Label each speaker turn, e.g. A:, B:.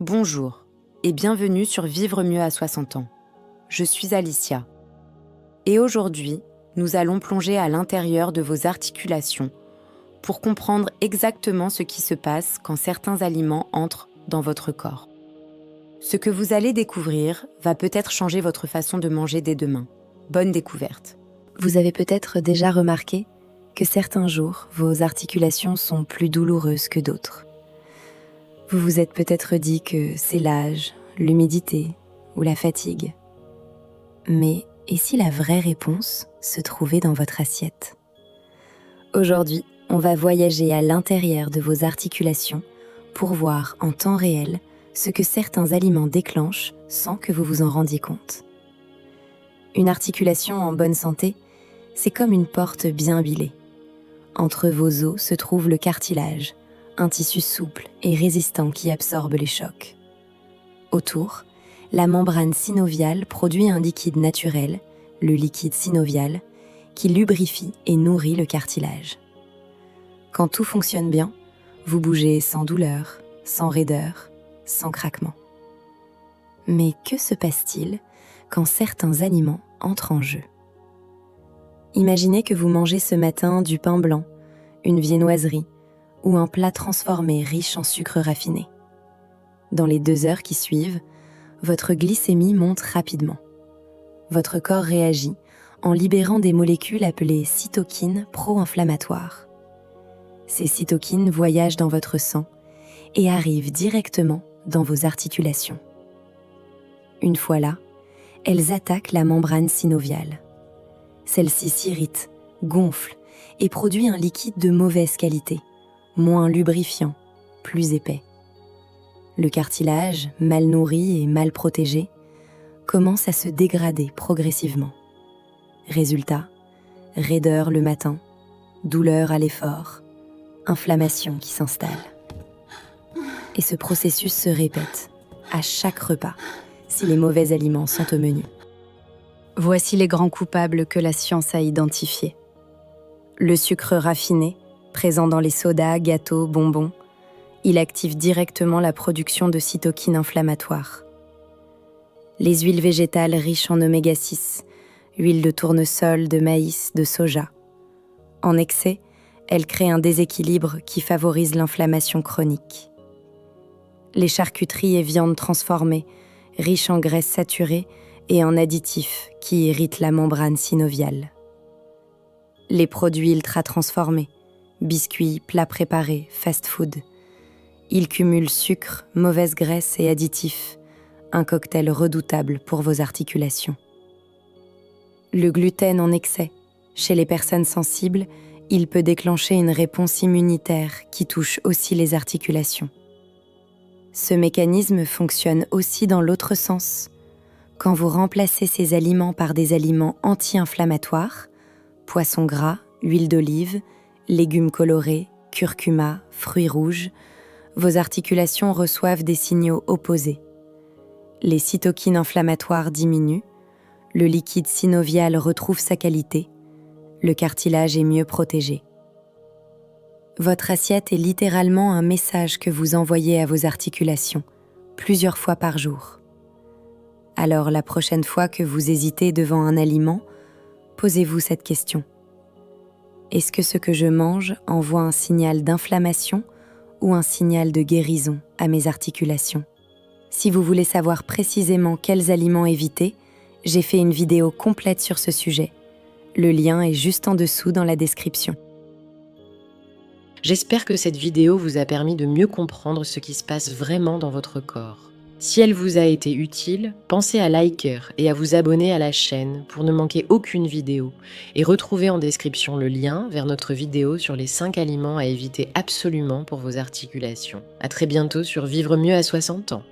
A: Bonjour et bienvenue sur Vivre mieux à 60 ans. Je suis Alicia. Et aujourd'hui, nous allons plonger à l'intérieur de vos articulations pour comprendre exactement ce qui se passe quand certains aliments entrent dans votre corps. Ce que vous allez découvrir va peut-être changer votre façon de manger dès demain. Bonne découverte.
B: Vous avez peut-être déjà remarqué que certains jours, vos articulations sont plus douloureuses que d'autres. Vous vous êtes peut-être dit que c'est l'âge, l'humidité ou la fatigue. Mais et si la vraie réponse se trouvait dans votre assiette ? Aujourd'hui, on va voyager à l'intérieur de vos articulations pour voir en temps réel ce que certains aliments déclenchent sans que vous vous en rendiez compte. Une articulation en bonne santé, c'est comme une porte bien huilée. Entre vos os se trouve le cartilage, un tissu souple et résistant qui absorbe les chocs. Autour, la membrane synoviale produit un liquide naturel, le liquide synovial, qui lubrifie et nourrit le cartilage. Quand tout fonctionne bien, vous bougez sans douleur, sans raideur, sans craquement. Mais que se passe-t-il quand certains aliments entrent en jeu ? Imaginez que vous mangez ce matin du pain blanc, une viennoiserie ou un plat transformé riche en sucre raffiné. Dans les 2 heures qui suivent, votre glycémie monte rapidement. Votre corps réagit en libérant des molécules appelées cytokines pro-inflammatoires. Ces cytokines voyagent dans votre sang et arrivent directement dans vos articulations. Une fois là, elles attaquent la membrane synoviale. Celle-ci s'irrite, gonfle et produit un liquide de mauvaise qualité, moins lubrifiant, plus épais. Le cartilage, mal nourri et mal protégé, commence à se dégrader progressivement. Résultat, raideur le matin, douleur à l'effort, inflammation qui s'installe. Et ce processus se répète à chaque repas si les mauvais aliments sont au menu. Voici les grands coupables que la science a identifiés. Le sucre raffiné, présent dans les sodas, gâteaux, bonbons, il active directement la production de cytokines inflammatoires. Les huiles végétales riches en oméga 6, huile de tournesol, de maïs, de soja. En excès, elles créent un déséquilibre qui favorise l'inflammation chronique. Les charcuteries et viandes transformées, riches en graisses saturées et en additifs qui irritent la membrane synoviale. Les produits ultra-transformés, biscuits, plats préparés, fast-food. Ils cumulent sucre, mauvaise graisse et additifs, un cocktail redoutable pour vos articulations. Le gluten en excès, chez les personnes sensibles, il peut déclencher une réponse immunitaire qui touche aussi les articulations. Ce mécanisme fonctionne aussi dans l'autre sens. Quand vous remplacez ces aliments par des aliments anti-inflammatoires, poissons gras, huile d'olive, légumes colorés, curcuma, fruits rouges, vos articulations reçoivent des signaux opposés. Les cytokines inflammatoires diminuent, le liquide synovial retrouve sa qualité, le cartilage est mieux protégé. Votre assiette est littéralement un message que vous envoyez à vos articulations, plusieurs fois par jour. Alors la prochaine fois que vous hésitez devant un aliment, posez-vous cette question. Est-ce que ce que je mange envoie un signal d'inflammation ou un signal de guérison à mes articulations ? Si vous voulez savoir précisément quels aliments éviter, j'ai fait une vidéo complète sur ce sujet. Le lien est juste en dessous dans la description.
C: J'espère que cette vidéo vous a permis de mieux comprendre ce qui se passe vraiment dans votre corps. Si elle vous a été utile, pensez à liker et à vous abonner à la chaîne pour ne manquer aucune vidéo et retrouvez en description le lien vers notre vidéo sur les 5 aliments à éviter absolument pour vos articulations. À très bientôt sur Vivre mieux à 60 ans.